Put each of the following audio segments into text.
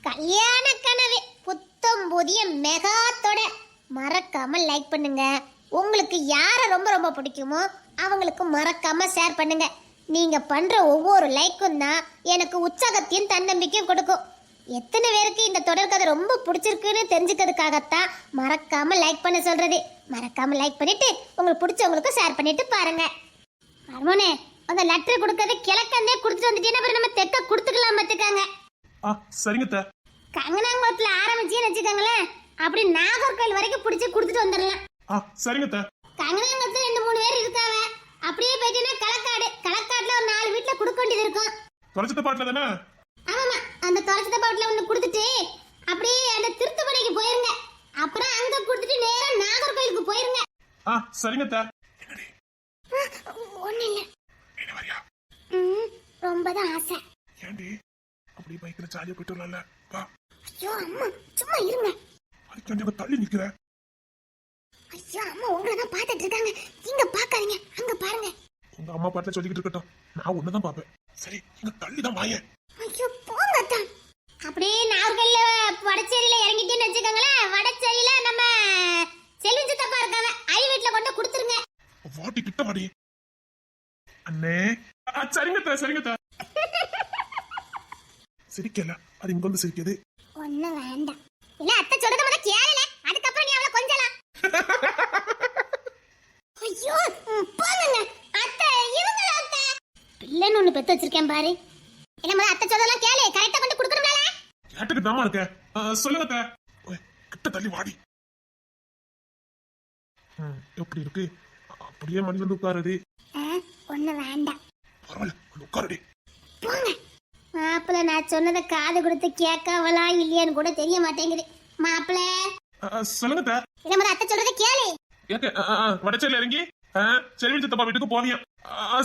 கல்யாண கனவு புத்தம் புதிய மெகாத்தோட மறக்காம லைக் பண்ணுங்க. உங்களுக்கு யாரை ரொம்ப ரொம்ப பிடிக்குமோ அவங்களுக்கு மறக்காம ஷேர் பண்ணுங்க. நீங்க பண்ற ஒவ்வொரு லைக்கும் தான் எனக்கு உற்சாகத்தையும் தன்னம்பிக்கையும் கொடுக்கும். எத்தனை பேருக்கு இந்த தொடர்கதை ரொம்ப பிடிச்சிருக்குன்னு தெரிஞ்சுக்கிறதுக்காகத்தான் மறக்காம லைக் பண்ண சொல்றது. மறக்காம லைக் பண்ணிட்டு உங்களுக்கு பிடிச்சவங்களுக்கு ஷேர் பண்ணிட்டு பாருங்க. ஹார்மோனே அந்த லெட்டர் கொடுக்கறது கிழக்கந்தே கொடுத்துட்டு வந்துட்டீங்கன்னா அப்புறம் நம்ம தெக்க கொடுத்துக்கலாம் பார்த்துக்காங்க. சரிங்க. கங்கனாங்குளத்துல ஆரம்பிச்சேன்னு வச்சுக்கோங்களேன், அப்படி நாகர்கோயில் வரைக்கும் பிடிச்சி கொடுத்துட்டு வந்துடலாம். சரிங்க. கங்கனாங்குளத்துல 2-3 பேர் இருக்காவ. அப்படியே போயிட்டீங்கன்னா களக்காட்டுல ஒரு 4 வீட்டுல கொடுக்க வேண்டியது இருக்கும். தொலைச்சிட்ட பாட்டுல தானே? ஆமாமா, அந்த தொலைச்சிட்ட பாட்டுல ஒண்ணு கொடுத்துட்டு அப்படியே அந்த திருத்துப்படைக்கு போயிருங்க. அப்புறம் அங்க கொடுத்துட்டு நேரா நாகர்கோயிலுக்கு போயிருங்க. சரிங்க. ஒண்ணு இல்ல, ரொம்பதான் ஆசை. ஏண்டி அப்படி பைக்ல ஜாலியா போயிட்டு வரல? வா. ஐயோ அம்மா சும்மா இருங்க. அதுக்கு தள்ளி நிக்கிற. ஐயோ அம்மா உங்களை தான் பாத்துட்டு இருக்காங்க. இங்க பாக்காதீங்க, அங்க பாருங்க. உங்க அம்மா பாட்டுல சொல்லிக்கிட்டு இருக்கட்டும், நான் ஒண்ணுதான் பாப்பேன். சரி, இங்க தள்ளி தான் வாயே. ஐயோ போங்க தான். அப்படியே நாகர்கோயில்ல வடச்சேரியில இறங்கிட்டேன்னு வச்சுக்கோங்களேன். வடச்சேரியில நம்ம செல்வி சித்தப்பா இருக்காங்க, ஐ வீட்டுல கொண்டு கொடுத்துருங்க. வாட்டி கிட்ட வாடி அண்ணே. சரிங்க. சிரிக்கல, அது இங்க வந்து சிரிக்குது. ஒண்ணு வேண்டாம். இல்ல அத்தை சொல்றத முத கேளல, அதுக்கப்புறம் நீ அவளை கொஞ்சலாம். ஐயோ போங்க அத்தை, இவங்கள அத்தை பிள்ளைன்னு ஒண்ணு பெத்து வச்சிருக்கேன் பாரு. இல்ல முத அத்தை சொல்றதெல்லாம் கேளு, கரெக்ட்டா கொண்டு கொடுக்கணும்ல. கேட்டுக்கு தாமா இருக்க. சொல்லுங்க அத்தை. கிட்ட தள்ளி வாடி. எப்படி இருக்கு? அப்படியே மணி வந்து உட்காருது. ஒண்ணு வேண்டாம். பரவாயில்ல, உட்காருடி. போங்க. மாப்பிள்ள நான் சொன்னதை காது கொடுத்து கேட்கவளா இல்லையான்னு கூட தெரிய மாட்டேங்குது. மாப்பிள்ள சொல்லுங்க அத்தை. இல்ல முத அத்தை சொல்றத கேளு. ஏக்க வடச்சேரியில இறங்கி செல்வி சித்தப்பா வீட்டுக்கு போவியா?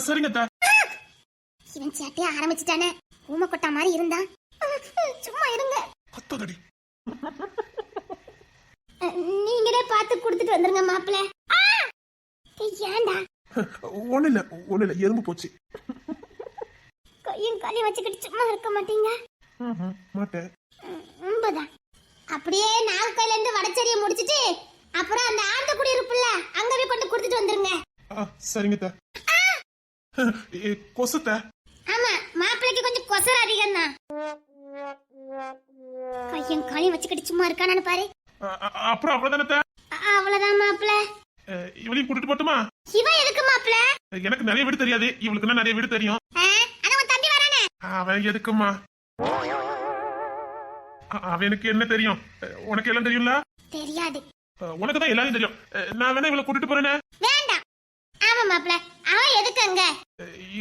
சரிங்க அத்தை. இவன் சேட்டையா ஆரம்பிச்சுட்டானே, ஊமை கொட்டா மாதிரி இருந்தான். சும்மா இருங்க. கத்தடி. நீங்களே பார்த்து கொடுத்துட்டு வந்துருங்க மாப்பிள்ள. ஏன்டா? ஒண்ணு இல்ல, எறும்பு போச்சு. கையும் காலையும் வச்சுக்கிட்டு சும்மா இருக்க மாட்டீங்க? மாட்டேன். உண்மைதான். அப்படியே நாகர்கோயில இருந்து வடச்சேரியை முடிச்சிட்டு அப்புறம் அந்த ஆந்தக்குடி இருக்குல்ல, அங்க போய் கொண்டு கொடுத்துட்டு வந்துருங்க. சரிங்க அத்தை. கொசுத்த. ஆமா, மாப்பிளைக்கு கொஞ்சம் கொசர் அதிகம் தான். கையும் காலையும் வச்சுக்கிட்டு சும்மா இருக்கானு பாரு. அப்புறம் அவ்வளவுதானே? அவ்வளவுதான் மாப்பிள்ள. இவளையும் கூட்டிட்டு போட்டுமா? இவன் எதுக்கு மாப்பிள்ள? எனக்கு நிறைய வீடு தெரியாது, இவளுக்கு நிறைய வீடு தெரியும். அதான் தம்பி வரானே. அவன் எதுக்குமா? அவனுக்கு என்ன தெரியும்? உனக்கு எல்லாம் தெரியும்ல? தெரியாது. உனக்கு தான் எல்லாரும் தெரியும். நான் வேணா இவளை கூட்டிட்டு போறேனே. வேண்டாம். ஆமா மாப்பிள்ள, அவன் எதுக்கு அங்க?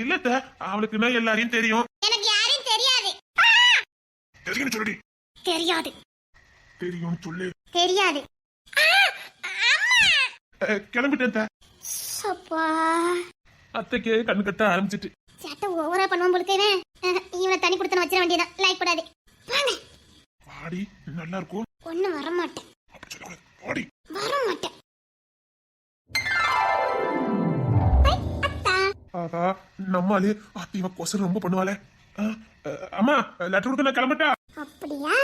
இல்லத்த, அவளுக்கு எல்லாரையும் தெரியும். எனக்கு யாரையும் தெரியாது. தெரியும் சொல்லுடி. தெரியாது. தெரியும் சொல்லு. தெரியாது. கிளம்பிட்டேன். அப்பா, அத்தைக்கு கண்ணு கட்ட ஆரம்பிச்சிட்டு. சேட்டை ஓவரா பண்ணுவான் போலுக்கவே. இவனை தனி கொடுத்தன வச்சிட வேண்டியதான். லைக் கூடாது. வாங்க. வாடி, நல்லா இருக்கும். ஒண்ணு வர மாட்டேன். அப்படி சொல்லக்கூடாது. வாடி. வர மாட்டேன். ஆஹா, நம்மாலே அத்திவ கொசு ரொம்ப பண்ணுவாளே. அம்மா, லெட்டர் கொடுக்க நான் கிளம்பட்டா? அப்படியா?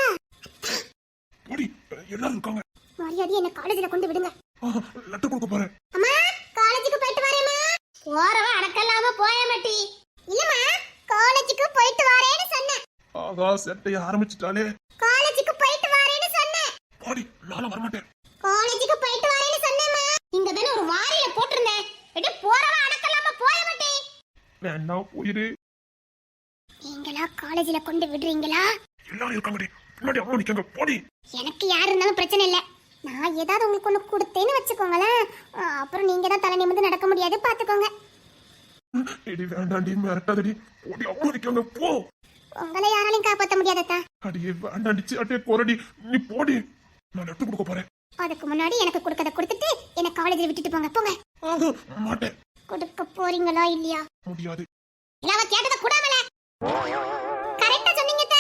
வாடி, எல்லாரும் இருக்காங்க. மரியாதை என்ன காலேஜ்ல கொண்டு விடுங்க. லெட்டர் கொடுக்க போறேன். அம்மா, காலேஜுக்கு போயிட்டு வரேம்மா. போறவ அடக்கலாம போய மாட்டி. இல்லம்மா, காலேஜுக்கு போயிட்டு வரேன்னு சொன்னேன். ஆகா, செட்டைய ஆரம்பிச்சிட்டாலே. காலேஜுக்கு போயிட்டு வரேன்னு சொன்னேன். வாடி, நானும் வர மாட்டேன். காலேஜுக்கு போயிட்டு வரேன்னு சொன்னேம்மா. இங்க தான ஒரு வாரியில போட்டுருந்தேன். எடி போறவ அடக்கலாம போய மாட்டி. வேண்டாம், போயிரு. நீங்களா காலேஜ்ல கொண்டு விடுறீங்களா? எல்லாரும் இருக்காங்கடி, பின்னாடி அம்மா நிக்காங்க. போடி. எனக்கு யார் இருந்தாலும் பிரச்சனை இல்ல. நான் ஏதாவது உங்களுக்கு ஒண்ணு கொடுத்தேன்னு வச்சுக்கோங்களேன், அப்புறம் நீங்க தான் தலை நிமிர்ந்து நடக்க முடியாது, பாத்துக்கோங்க. எடி வேண்டாண்டி, மிரட்டாதடி. போடி, அம்மா நிக்காங்க. போ. உங்களை யாராலையும் காப்பாற்ற முடியாதா? அடியே வேண்டாண்டி, அட்டே கோரடி. நீ போடி, நான் லெட்டர் கொடுக்க போறேன். அதுக்கு முன்னாடி எனக்கு கொடுக்கறத கொடுத்துட்டு என்ன காலேஜ்ல விட்டுட்டு போங்க. போங்க. மாட்டேன். கொடுக்க போறீங்களா இல்லையா? முடியாது. இல்ல அவ கேட்டத கூடாமல. கரெக்ட்டா சொன்னீங்க.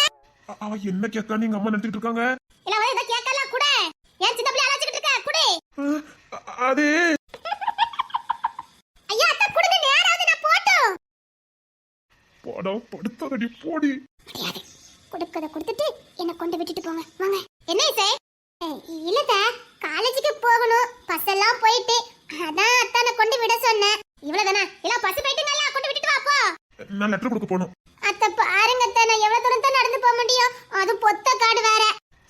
அவ என்ன கேட்கா? நீங்க அம்மா நினைச்சிட்டு இருக்காங்க. இல்ல அவ இத கேட்கல கூட. ஏன் சின்ன பிள்ளை அழைச்சிட்டு இருக்க? குடி. அது ஐயா அத்தை குடுங்க, நேராவது நான் போட்டும். போடா, படுத்தாதடி. போடி. முடியாது. கொடுக்கறத கொடுத்துட்டு என்ன கொண்டு விட்டுட்டு போங்க வாங்க. என்ன இசை? இல்லத, காலேஜுக்கு போகணும், பஸ் எல்லாம் போயிட்டு அதான் அத்தானை கொண்டு விட சொன்னேன். இவ்வளவுதானா? எல்லாம் பஸ் போயிட்டுங்களா, கொண்டு விட்டுட்டு வா போ. நான் லெட்டர் கொடுக்க போகணும். அத்தை பாருங்க அத்தை, நான் எவ்வளவு தூரம் தான் நடந்து போக முடியும்? அது பொத்த காடு வேற.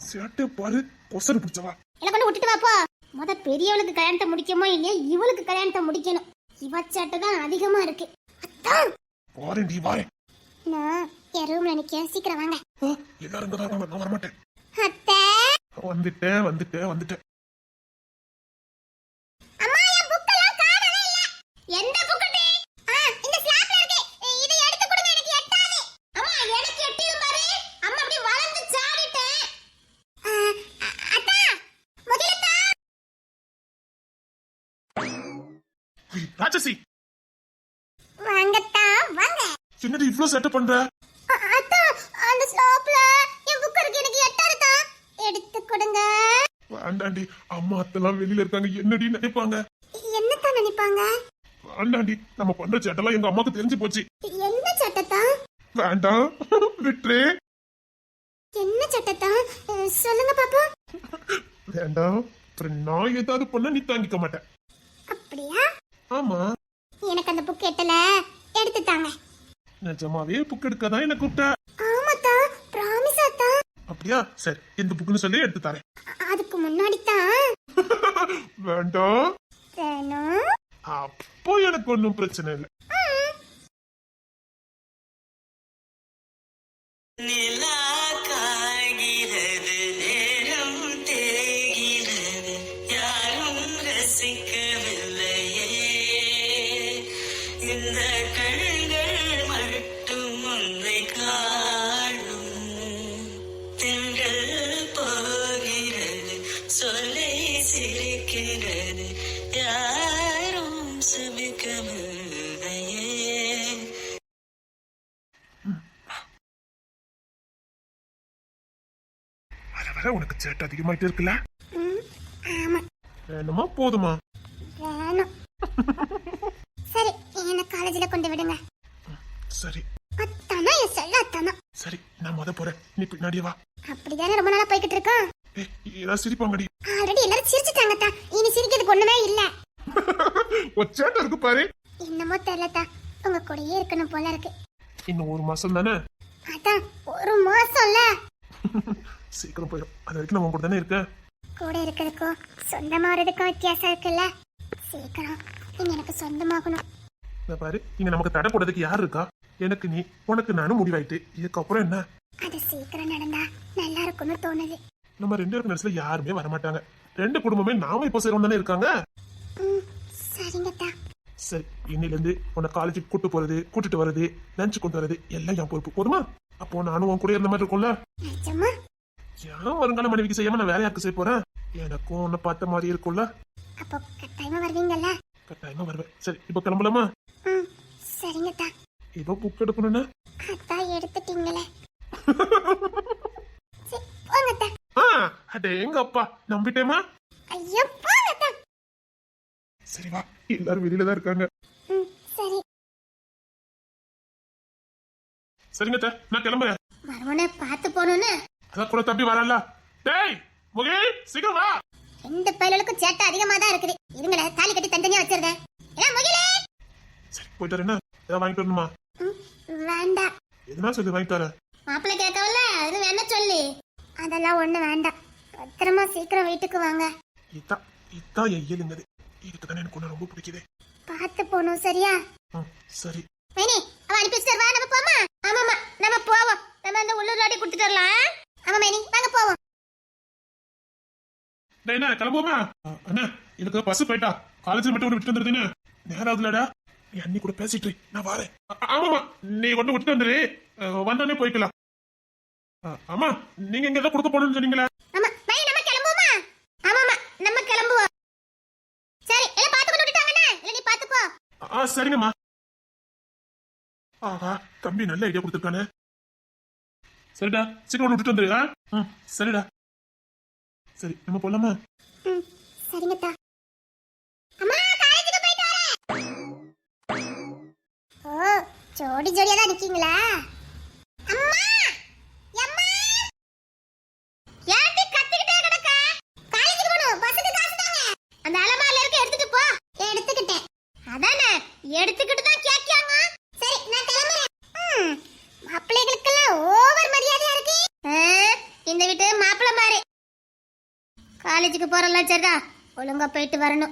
சேட்டை பாரு, கொசரு பிடிச்சவா. எல்லாம் கொண்டு விட்டுட்டு வா போ. முத பெரியவளுக்கு கல்யாணத்தை முடிக்கமோ இல்லையா, இவளுக்கு கல்யாணத்தை முடிக்கணும். இவ சேட்டை தான் அதிகமா இருக்கு. அத்தான் வாரேன்டி வாரேன். நான் என் ரூம்ல நிக்க, சீக்கிரம் வாங்க. எல்லாரும் இங்க தான் இருக்காங்க, நான் வரமாட்டேன். அத்தை வந்துட்டேன் வந்துட்டேன் வந்துட்டேன். அம்மா, என் புக் எல்லாம் காணவே இல்ல. எந்த புக் டி? இந்த ஸ்லாப்ல இருக்கு. இதை எடுத்து கொடுங்க, எனக்கு எட்டாது. அம்மா, எனக்கு எட்டியும் பாரு. அம்மா அப்படி வளைஞ்சு சாடிட்டேன். அத்தா, முதலத்தா. ராட்சசி, வாங்கத்தா வாங்க. என்னடி இவ்ளோ செட்டப் பண்ற? அத்தா, அந்த ஸ்லாப்ல என் புக் இருக்கு, எனக்கு எட்டாதுதா. எடுத்து கொடுங்க. வேண்டாண்டி, அம்மா அத்தெல்லாம் வெளியில இருக்காங்க, என்னடி நினைப்பாங்க? என்னத்தான் நினைப்பாங்க? வேண்டாண்டி, நம்ம பண்ற சேட்டெல்லாம் எங்க அம்மாக்கு தெரிஞ்சு போச்சு. என்ன சட்டத்தா? வேண்டாம் விட்டுரு. என்ன சட்டத்தா? சொல்லுங்க பாப்பா. வேண்டாம், அப்புறம் நான் ஏதாவது பண்ண நீ தாங்கிக்க மாட்டேன். அப்படியா? ஆமா, எனக்கு அந்த புக் எட்டல, எடுத்து தாங்க. நிஜமாவே புக் எடுக்கதான் என்ன கூப்பிட்ட? ஆமாத்தா, பிராமிஸ் அத்தா. அப்படியா? சரி, இந்த புக்குன்னு சொல்லி எடுத்து தரேன். அதுக்கு முன்னாடி தான் வேண்டாம். வேணும். அப்போ எனக்கு ஒன்னும் பிரச்சனை இல்லை. நிலா காய்கிறது, நேரம் தேய்கிறது, யாரும் ரசிக்கவில்லையே. இந்த கண்கள் மட்டும் உன்னை காணும். திங்கள் போகிறது, சொல்லை சிரிக்கிறது, யாரும் சுமிக்கவில்லையே. வர வர உனக்கு சேட்டை அதிகமாயிட்டு இருக்குல்ல? ஆமா, வேணுமா போதுமா? வேணும். சரி, என்ன காலேஜ்ல கொண்டு விடுங்க. சரி அத்தானா, என் செல்ல அத்தானா. சரி, நான் முத போறேன், நீ பின்னாடியே வா. அப்படிதானே ரொம்ப நாளா போய்கிட்டு இருக்கோம். ஏதாவது சிரிப்பாங்கடி. ஆல்ரெடி எல்லாரும் சிரிச்சுட்டாங்கத்தா, இனி சிரிக்கிறதுக்கு ஒண்ணுமே இல்ல. ஒரு சேட்டை இருக்கு பாரு. என்னமோ தெரியலத்தா, உங்க கூடயே இருக்கணும் போல இருக்கு. இன்னும் ஒரு மாசம் தானே? அதான் ஒரு மாசம்ல. சீக்கிரம் போயிடும், அது வரைக்கும் நான் உன் கூட தானே இருக்கேன். கூட இருக்கிறதுக்கும் சொந்தமா வரதுக்கும் வித்தியாசம் இருக்குல்ல. சீக்கிரம் நீங்க எனக்கு சொந்தமாகணும். இந்த பாரு, இங்க நமக்கு தடை போடுறதுக்கு யார் இருக்கா? எனக்கு நீ, உனக்கு நானும் முடிவாயிட்டு. இதுக்கப்புறம் என்ன? அது சீக்கிரம் நடந்தா நல்லா இருக்கும்னு தோணுது. நம்ம ரெண்டு பேருக்கு நடுச்சுல யாருமே வரமாட்டாங்க. ரெண்டு குடும்பமே நாம இப்போ சேரும் தானே இருக்காங்க. சரிங்கத்தா. சரி, இன்னில இருந்து உன்னை காலேஜுக்கு கூட்டு போறது, கூட்டிட்டு வர்றது, லஞ்ச் கொண்டு வர்றது எல்லாம் என் பொறுப்பு. போதுமா? அப்போ நானும் உன் கூட இருந்த மாதிரி இருக்கும்ல. நிஜமா? ஏன் வருங்கால மனைவிக்கு செய்யாம நான் வேற யாருக்கு செய்ய போறேன்? எனக்கும் உன்னை பார்த்த மாதிரி இருக்கும்ல. அப்போ கட்டாயமா வருவீங்கல்ல? கட்டாயமா வருவேன். சரி, இப்போ கிளம்பலாமா? சரிங்கத்தா. ஏதோ புக் எடுக்கணும்னா அதான் எடுத்துட்டீங்களே. சரி, போங்கத்தா. அட எங்க அப்பா, நம்பிட்டேமா? ஐயோ, போங்கத்தா. சரி வா, எல்லாரும் வெளியில தான் இருக்காங்க. சரி. சரிங்க அத்தை, நான் கிளம்புறேன். மறுமனை பார்த்து போகணும்னு அதான் கூட தம்பி வரல. டேய் முகே, சீக்கிரம் வா. ரெண்டு பையலுக்கும் சேட்டை அதிகமா தான் இருக்குது. இருங்களே, தாலி கட்டி தனித்தனியா வச்சிருந்தேன். ஏன் முகிலே? சரி, போயிட்டு வரேன்னா ஏதாவது வாங்கிட்டு வரணுமா? வேண்டாம். எதுனா சொல்லி வாங்கிட்டு வரேன். மாப்பிள்ளை கேட்கவில்ல, அது வேணா சொல்லு. அதெல்லாம் ஒண்ணு வேண்டாம். பத்திரமா சீக்கிரம் வீட்டுக்கு வாங்க. இதான் என் இயலுங்கது. இதுக்கு தானே எனக்கு ஒண்ணு ரொம்ப பிடிக்குது. பார்த்து போகணும், சரியா? சரி. மைனி, அவ அனுப்பிச்சிட்டு வா, நம்ம போமா? ஆமாமா, நம்ம போவோம். நம்ம அந்த உள்ளூர் லாடி கொடுத்துட்டு வரலாம். ஆமா மைனி, வாங்க போவோம். என்ன கிளம்புவோமா? அண்ணா, எனக்கு பஸ் போயிட்டா, காலேஜ்ல மட்டும் விட்டு வந்துருதுன்னு நேரம் ஆகுதுலடா. நீ அண்ணி கூட பேசிட்டு நான் வரேன். ஆமாமா, நீ கொண்டு விட்டு வந்துரு, வந்தானே போய்க்கலாம். ஆமா, நீங்க எங்க ஏதாவது கொடுக்க போகணும்னு சொன்னீங்களா? ஆமா மைனி, நம்ம கிளம்புவோமா? ஆமாமா, நம்ம கிளம்புவோம். சரி, எல்லாம் பார்த்து கொண்டு விட்டுட்டாங்கண்ணே, இல்ல நீ பார்த்து போ. சரிங்கம்மா. ஆஹா, தம்பி நல்ல ஐடியா கொடுத்துருக்கானே. சரிடா, சீக்கிரம் விட்டுட்டு வந்துரு. சரிடா. சரி, நம்ம போலாமா? சரிங்கத்தா. அம்மா, காலேஜுக்கு போயிட்டு வரேன். ஓ, ஜோடி ஜோடியா தான் நிக்கீங்களா? அம்மா, அம்மா. காலேஜுக்கு போறலாம் சரிதா, ஒழுங்கா போயிட்டு வரணும்.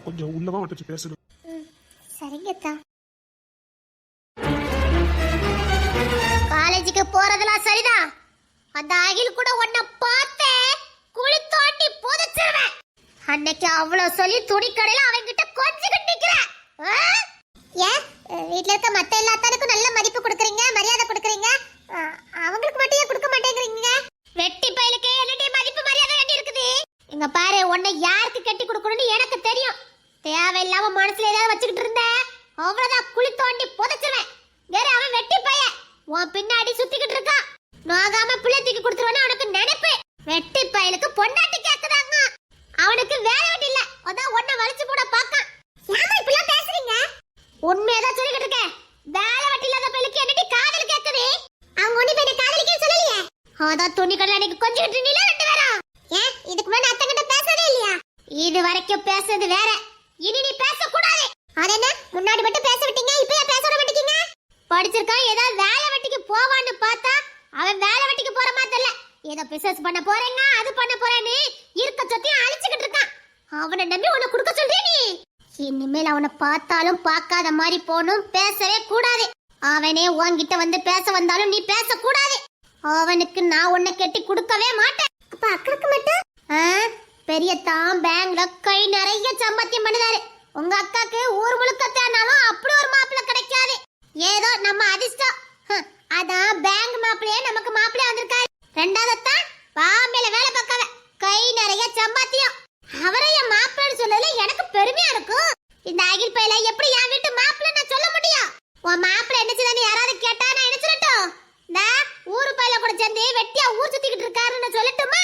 கொஞ்சம் உள்ளவா வந்துச்சு பேசணும். சரிங்கத்தா. காலேஜுக்கு போறதெல்லாம் சரிதான். அந்த அகில் கூட உன்னை பார்த்து குழி தோண்டி புதைச்சிருவேன். அன்னைக்கு அவ்வளவு சொல்லி துணிக்கடையில அவங்கிட்ட கொஞ்சிக்கிட்டு நிக்கிறேன். ஏன் வீட்ல இருக்க மத்த எல்லாத்தாருக்கும் நல்ல மதிப்பு கொடுக்குறீங்க, மரியாதை கொடுக்குறீங்க, அவங்களுக்கு மட்டும் ஏன் கொடுக்க மாட்டேங்கிறீங்க? வெட்டி பயலுக்கே என்னடி மதிப்பு மரியாதை வேண்டி இருக்குது. இங்க பாரு, உன்னை யாருக்கு கட்டி கொடுக்கணும்னு எனக்கு தெரியும். தேவையில்லாம மனசுல ஏதாவது வச்சுக்கிட்டு இருந்த அவ்வளவுதான், குழி தோண்டி புதைச்சிருவேன். வேற அவன் வெட்டி பைய உன் பின்னாடி சுத்திக்கிட்டு இருக்கான். நோகாம பிள்ளை தூக்கி கொடுத்துருவானு அவனுக்கு நினைப்பு. வெட்டி பயலுக்கு பொண்டாட்டி கேக்குதாங்க. அவனுக்கு வேலை வெட்டி இல்ல, அதான் உன்னை வலிச்சு போட பாக்கான். ஏமா இப்படிலாம் பேசுறீங்க? உண்மையதான் சொல்லிக்கிட்டு இருக்கேன். வேலை வெட்டி இல்லாத பயலுக்கு என்னடி காதல் கேக்குது? அவங்க ஒண்ணு போய் காதலிக்க சொல்லலையே. அதான் துணி கடல அன்னைக்கு கொஞ்சம் நீல ரெண்டு பேரும். ஏன் இதுக்கு முன்னாடி அத்தை கிட்ட பேசவே இல்லையா? இது வரைக்கும் பேசுறது வேற, இனி நீ பேசக்கூடாது. அது என்ன முன்னாடி மட்டும் பேச விட்டீங்க, இப்ப ஏன் பேச விட மாட்டீங்க? படிச்சிருக்கான், ஏதாவது வேலை வெட்டிக்கு போவான்னு பார்த்தா அவன் வேலை வெட்டிக்கு போற மாதிரி இல்ல, ஏதோ பிசினஸ் பண்ண போறேங்க அது பண்ண போறேன்னு இருக்க சொத்தையும் அழிச்சுக்கிட்டு இருக்கான். அவனை நம்பி உன்னை கொடுக்க சொல்றே நீ. இனிமேல் அவனை பார்த்தாலும் பார்க்காத மாதிரி போகணும், பேசவே கூடாது. அவனே உன்கிட்ட வந்து பேச வந்தாலும் நீ பேச கூடாது. அவனுக்கு நான் உன்னை கட்டி கொடுக்கவே மாட்டேன். அப்ப அக்காக்கு மட்டும் பெரிய தான் பேங்க்ல கை நிறைய சம்பாத்தியம் பண்ணுதாரு. உங்க அக்காக்கு ஊர் முழுக்க தேனாலும் அப்படி ஒரு மாப்பிள்ளை கிடைக்காது. ஏதோ நம்ம அதிர்ஷ்டம். அதான் பேங்க் மாப்பிள்ளையே நமக்கு மாப்பிள்ளையா வந்திருக்காரு. ரெண்டாவது தான் பாம்பேல வேலை பார்க்காத கை நிறைய சம்பாத்தியம். அவரை என் மாப்பிள்ளைன்னு சொல்லல எனக்கு பெருமையா இருக்கும். இந்த அகில் பையில எப்படி என் வீட்டு மாப்பிள்ளை நான் சொல்ல முடியும்? உன் மாப்பிள்ளை என்ன செய்தான்னு யாராவது கேட்டா நான் என்ன சொல்லட்டும்? இந்த ஊரு பையில கூட சேர்ந்து வெட்டியா ஊர் சுத்திக்கிட்டு இருக்காருன்னு சொல்லட்டுமா?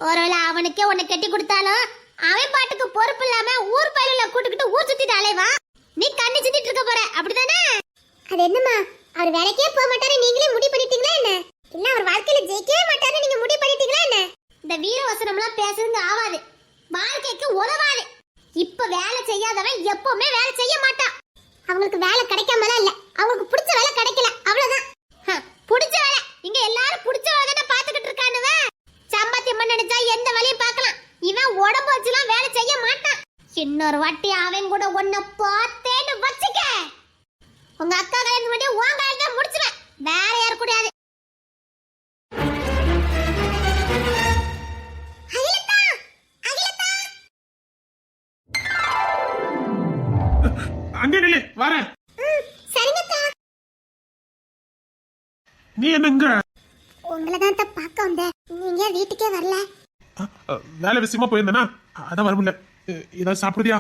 ஒருவேளை அவனுக்கே உன்னை கட்டி கொடுத்தாலும் அவன் பாட்டுக்கு பொறுப்பு இல்லாம ஊர் பயில கூட்டுக்கிட்டு ஊர் சுத்திட்டு அலைவா. நீ கண்ணி சுத்திட்டு இருக்க போற, அப்படிதானே? அது என்னமா, அவர் வேலைக்கே போக மாட்டாரு நீங்களே முடிவு பண்ணிட்டீங்களா என்ன? இல்ல அவர் வாழ்க்கையில ஜெயிக்கவே மாட்டாரு நீங்க முடிவு பண்ணிட்டீங்களா என்ன? இந்த வீரவசனம்லாம் பேசுறது ஆவாது, வாழ்க்கைக்கு உதவாது. இப்ப வேலை செய்யாதவன் எப்பவுமே வேலை செய்ய மாட்டான். அவங்களுக்கு வேலை கிடைக்காமலாம் இல்ல, அவங்களுக்கு பிடிச்ச வேலை கிடைக்கல, அவ்வளவுதான். பிடிச்ச வேலை இங்க எல்லாரும் பிடிச்ச வேலை தானே பாத்துக்கிட்டு இருக்கானுவ. சம்பாத்தியம் நினைச்சா எந்த வேலையும் பார்க்கலாம். இவன் உடம்பு வச்சுலாம் வேலை செய்ய மாட்டான். இன்னொரு வாட்டி அவன் கூட உன்னை பார்த்தேன்னு வச்சுக்க, உங்க அக்கா கல்யாணம் பண்ணி உன் கல்யாணத்தை முடிச்சுவேன். வேற யாரு கூடாது. அங்கே நில்லு, வரேன். சரிங்கக்கா. நீ என்னங்க? உங்களை தான் பார்க்க வந்தேன், நீங்க வீட்டுக்கே வரல. வேலை விஷயமா போயிருந்தேனா, அதான் வர முடியல. ஏதாவது சாப்பிடுறியா?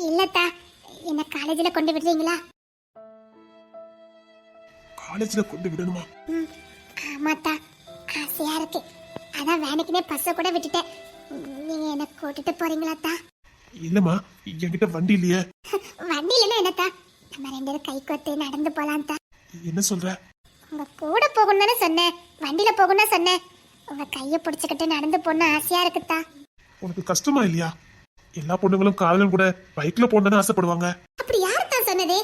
இல்லத்தா, என்ன காலேஜ்ல கொண்டு விடுறீங்களா? காலேஜ்ல கொண்டு விடணுமா? ஆமாத்தா, ஆசையா இருக்கு. அதான் வேணுக்குனே பஸ்ஸை கூட விட்டுட்டேன். நீங்க என்ன கூட்டிட்டு போறீங்களாத்தா? இல்லம்மா, என்கிட்ட வண்டி இல்லையே. வண்டி இல்லைன்னா என்னத்தா, நம்ம ரெண்டு பேரும் கை கோத்து நடந்து போலாம்தா. என்ன சொல்ற? உங்க கூட போகணும் தானே சொன்னேன், வண்டியில போகணும் சொன்னேன். உங்க கைய பிடிச்சுக்கிட்டு நடந்து போன ஆசையா இருக்குதா. உனக்கு கஷ்டமா இல்லையா? எல்லா பொண்ணுங்களும் காதலும் கூட பைக்ல போகணும்னு ஆசைப்படுவாங்க. அப்படி யார் தான் சொன்னது?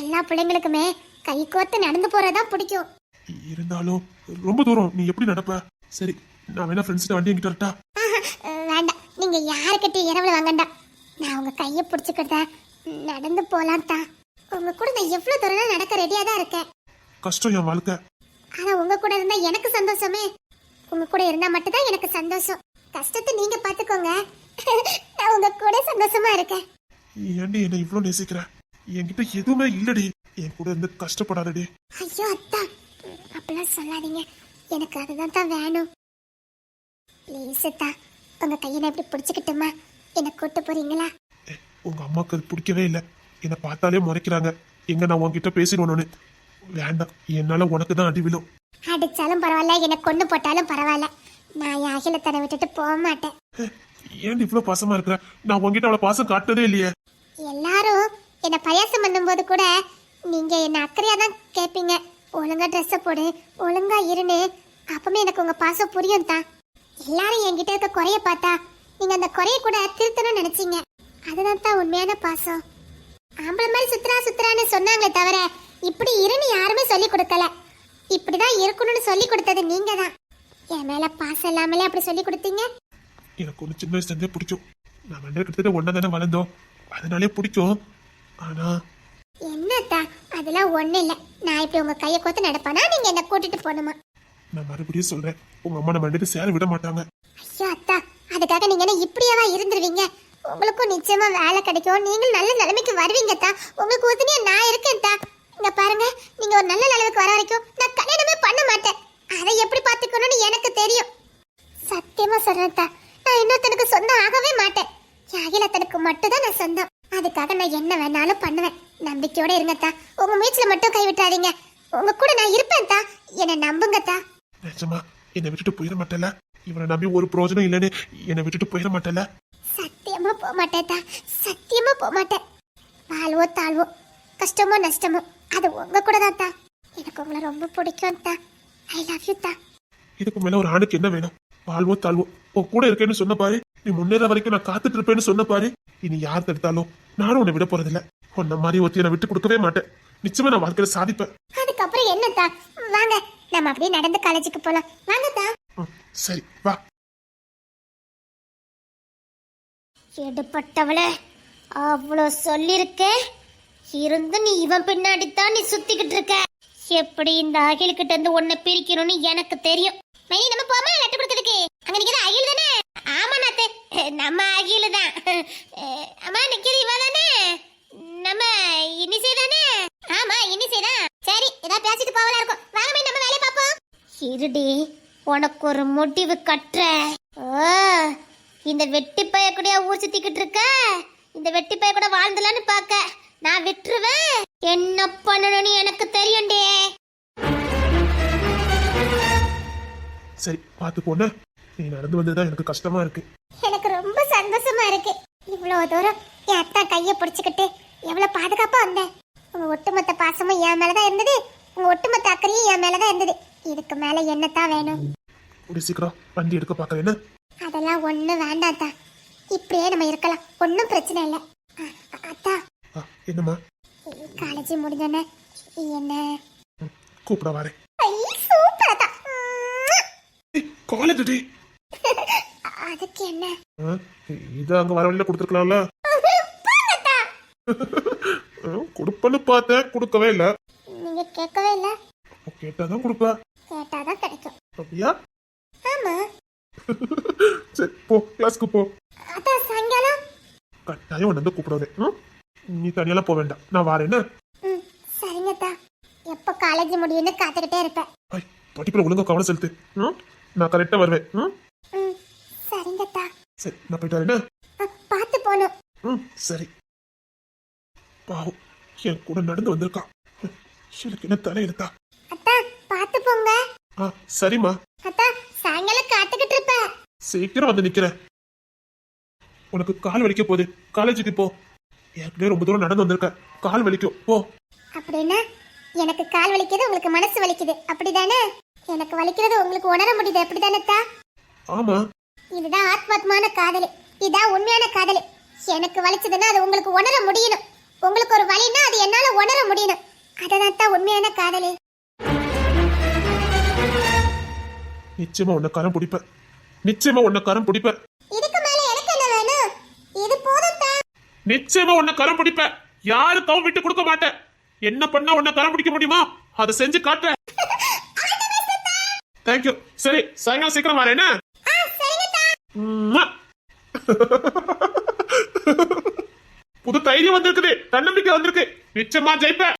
எல்லா பிள்ளைங்களுக்குமே கை கோத்து நடந்து போறதா பிடிக்கும். இருந்தாலும் ரொம்ப தூரம் நீ எப்படி நடப்ப? சரி, நான் வேணா ஃப்ரெண்ட்ஸ்கிட்ட வண்டி என்கிட்ட வரட்டா? வேண்டாம், நீங்க யாருக்கிட்ட இரவுல வாங்கண்டா. நான் உங்க கைய பிடிச்சுக்கிட்ட நடந்து போலாம் தான். உங்க கூட நான் எவ்வளவு தூரம் நடக்க ரெடியா தான் இருக்கேன். கஷ்டம் என் வாழ்க்கை. ஆனா உங்க கூட இருந்தா எனக்கு சந்தோஷமே. உங்க கூட இருந்தா மட்டும்தான் எனக்கு சந்தோஷம். கஷ்டத்தை நீங்க பாத்துக்கோங்க, நான் உங்க கூட சந்தோஷமா இருக்கேன். ஏன்டி என்ன இவ்வளவு நேசிக்கிற? என்கிட்ட எதுவுமே இல்லடி, என் கூட இருந்து கஷ்டப்படாதடி. ஐயோ அத்தா, அப்படிலாம் சொல்லாதீங்க, எனக்கு அதுதான் தான் வேணும். ப்ளீஸ் அத்தா, உங்க கையை நான் இப்படி பிடிச்சுக்கிட்டுமா என்ன கூட்டு போறீங்களா? உங்க அம்மாக்கு அது பிடிக்கவே இல்லை, என்னை பார்த்தாலே முறைக்கிறாங்க. எங்க நான் உன்கிட்ட பேசிடணும்னு. வேண்டாம், என்னால உனக்கு தான் அடி விழும். அடிச்சாலும் பரவாயில்ல, என்ன கொண்டு போட்டாலும் பரவாயில்ல, நான் என் அகிலத்தனை விட்டுட்டு போக மாட்டேன். ஏன் இவ்வளவு பாசமா இருக்கிற? நான் உன்கிட்ட அவ்வளவு பாசம் காட்டதே இல்லையே. எல்லாரும் என்ன பயாசம் பண்ணும்போது கூட நீங்க என்ன அக்கறையா தான் கேட்பீங்க. ஒழுங்கா ட்ரெஸ்ஸை போடு, ஒழுங்கா இருன்னு. அப்பவுமே எனக்கு உங்க பாசம் புரியும் தான். எல்லாரும் என்கிட்ட இருக்க குறைய பார்த்தா நீங்க அந்த குறைய கூட திருத்தணும்னு நினைச்சீங்க. அதுதான் தான் உண்மையான பாசம். ஆம்பளை மாதிரி சுத்துறான்னு சொன்னாங்களே தவிர இப்படி இருன்னு யாருமே சொல்லி கொடுக்கல. இப்படிதான் இருக்கணும்னு சொல்லி கொடுத்தது நீங்க தான். என் மேல பாசம் இல்லாமலே அப்படி சொல்லி கொடுத்தீங்க. எனக்கு ஒண்ணு சின்ன வயசுல இருந்தே பிடிக்கும். நான் ரெண்டு பேரும் கிட்டத்தட்ட ஒன்னா தானே வளர்ந்தோம், அதனாலே பிடிக்கும். ஆனா என்னத்தா அதெல்லாம் ஒண்ணு இல்ல. நான் இப்படி உங்க கையை கோத்து நடப்பானா நீங்க என்ன கூட்டிட்டு போகணுமா? நான் மறுபடியும் சொல்றேன், உங்க அம்மா நம்ம ரெண்டு பேரும் சேர விட மாட்டாங்க. ஐயோ அத்தா, அதுக்காக நீங்க என்ன இப்படியாவா இருந்துருவீங்க? உங்களுக்கும் நிச்சயமா வேலை கிடைக்கும், நீங்களும் நல்ல நிலைமைக்கு வருவீங்க தா. உங்களுக்கு உதவியா நான் இருக்கேன் தா. இங்க பாருங்க, நீங்க ஒரு நல்ல நிலைமைக்கு வர வரைக்கும் நான் கல்யாணமே பண்ண மாட்டேன். அதை எப்படி பாத்துக்கணும்னு எனக்கு தெரியும். சத்தியமா சொல்றேன் தா, நான் இன்னொருத்தனுக்கு சொந்தம் ஆகவே மாட்டேன். அகிலத்தனுக்கு மட்டும் தான் நான் சொந்தம். அதுக்காக நான் என்ன வேணாலும் பண்ணுவேன். நம்பிக்கையோட இருங்க தா. உங்க முயற்சியில மட்டும் கைவிட்டாதீங்க. உங்க கூட நான் இருப்பேன் தா. என்ன நம்புங்க தா. நிஜமா என்னை விட்டுட்டு போயிட மாட்டேல? இவனை நம்பி ஒரு பிரயோஜனம் இல்லைன்னு என்னை விட்டுட்டு போயிட மாட்டேல? சத்தியமா போக மாட்டேன் தா. சத்தியமா போக மாட்டேன். வாழ்வோ தாழ்வோ, கஷ்டமோ நஷ்டமோ, அது உங்க கூட தான் தா. எனக்கு உங்களை ரொம்ப பிடிக்கும் தா. ஐ லவ் யூ தா. இதுக்கு மேல ஒரு ஆணுக்கு என்ன வேணும்? வாழ்வோ தாழ்வோ, உன் கூட இருக்கேன்னு சொன்ன பாரு. நீ முன்னேற வரைக்கும் நான் காத்துட்டு இருப்பேன்னு சொன்ன பாரு. இனி யார் தடுத்தாலும் நானும் உன்னை விட போறதில்ல. உன்ன மாதிரி ஒருத்தி என்னை விட்டு கொடுக்கவே மாட்டேன். நிச்சயமா நான் வாழ்க்கையில சாதிப்பேன். அதுக்கப்புறம் என்ன தா? வாங்க, நம்ம அப்படியே நடந்து காலேஜுக்கு போலாம். வாங்க தா. சரி வா. எடுப்பட்டவளே, அவ்வளோ சொல்லிருக்கேன் இருந்து நீ இவன் பின்னாடி தான் நீ சுத்திக்கிட்டு இருக்க. எப்படி இந்த அகில்கிட்ட இருந்து உன்னை பிரிக்கணும்னு எனக்கு தெரியும். மைனி, நம்ம போமா லட்டு கொடுக்கிறதுக்கு? அங்க நிக்கிற அகில் தானே? ஆமா நாத்து, நம்ம அகில் தான். அம்மா நிக்கிற இவ தானே? நம்ம இனிசே தானே? ஆமா இனிசே தான். சரி, ஏதா பேசிட்டு போவலா இருக்கும். வாங்க மைனி, நம்ம வேலைய பாப்போம். இருடி, உனக்கு ஒரு முடிவு கட்டுறேன். ஓ, இந்த வெட்டி பைய கூட ஊர் சுத்திக்கிட்டு இருக்க? இந்த வெட்டி பைய கூட வாழ்ந்தலான்னு பாக்க நான் விட்டுருவேன். என்ன பண்ணணும்னு எனக்கு தெரியும்டே. சரி பார்த்து போன. நீ நடந்து வந்ததுதான் எனக்கு கஷ்டமா இருக்கு. எனக்கு ரொம்ப சந்தோஷமா இருக்கு. இவ்வளவு தூரம் என் அத்தா கைய பிடிச்சுக்கிட்டு எவ்வளவு பாதுகாப்பா வந்தேன். உங்க ஒட்டுமொத்த பாசமும் என் மேலதான் இருந்தது. உங்க ஒட்டுமொத்த அக்கறையும் என் மேலதான் இருந்தது. இதுக்கு மேல என்னத்தான் வேணும்? ஒரு சீக்கிரம் வண்டி எடுக்க பாக்க என்ன? அதெல்லாம் ஒண்ணு வேண்டாத்தா. இப்படியே நம்ம இருக்கலாம், ஒன்னும் பிரச்சனை இல்லை. அத்தா, என்னம்மா? காலேஜ் முடிஞ்சோன்னே என்ன கூப்பிட வரேன். சூப்பர் அத்தா. College day. அதுக்கு என்ன? இது அங்க வர வழியில கொடுத்துருக்கலாம்ல. கொடுப்பன்னு பார்த்தேன், கொடுக்கவே இல்ல. நீங்க கேட்கவே இல்ல. கேட்டாதான் கொடுப்ப. கேட்டாதான் கிடைக்கும். அப்படியா? ஆமா. சரி போ, கிளாஸ்க்கு போ. அதான் சாயங்காலம் கட்டாயம் உன்ன வந்து கூப்பிடுறேன். நீ தனியெல்லாம் போக வேண்டாம், நான் வரேன்னு. சரிங்கத்தா. எப்ப காலேஜ் முடியும்னு காத்துக்கிட்டே இருப்பேன். படிப்புல ஒழுங்கா கவனம் செலுத்து. நான் கரெக்டா வருவேன். சரிங்கத்தா. சரி நான் போயிட்டு வரேன். பார்த்து போகணும். சரி. பாவம், என் கூட நடந்து வந்திருக்கான். எனக்கு என்ன தலை எடுத்தா? அத்தா பார்த்து போங்க. சரிம்மா. அத்தா சாயங்காலம் காத்துக்கிட்டு இருப்ப. சீக்கிரம் வந்து நிக்கிறேன். உனக்கு கால் வலிக்க போகுது, காலேஜுக்கு போ. ஏற்கனவே ரொம்ப தூரம் நடந்து வந்திருக்க, கால் வலிக்கும், போ. அப்படின்னா எனக்கு கால் வலிக்குது, உங்களுக்கு மனசு வலிக்குது, அப்படிதானே? எனக்கு வலிக்கிறது உங்களுக்கு உணர முடியுது, அப்படிதானே? ஆமா. இதுதான் ஆத்மாத்மான காதலி, இதான் உண்மையான காதலி. எனக்கு வலிச்சதுன்னா அது உங்களுக்கு உணர முடியணும். உங்களுக்கு ஒரு வலின்னா அது என்னால உணர முடியணும். அததான் உண்மையான காதலி. நிச்சயமா உன்னை கரம் பிடிப்பேன். நிச்சயமா உன்னை கரம் பிடிப்பேன். இதுக்கு மேல எனக்கு என்ன வேணும்? இது போதும் தான். நிச்சயமா உன்னை கரம் பிடிப்பேன். யாருக்கும் விட்டு கொடுக்க மாட்டேன். என்ன பண்ணா உன்னை கரம் பிடிக்க முடியுமா அதை செஞ்சு காட்டுறேன். தேங்க்யூ. சரி சாயங்காலம் சீக்கிரம் வரேன். புது தைரியம் வந்திருக்குது, தன்னம்பிக்கை வந்திருக்கு. நிச்சயமா ஜெயிப்பேன்.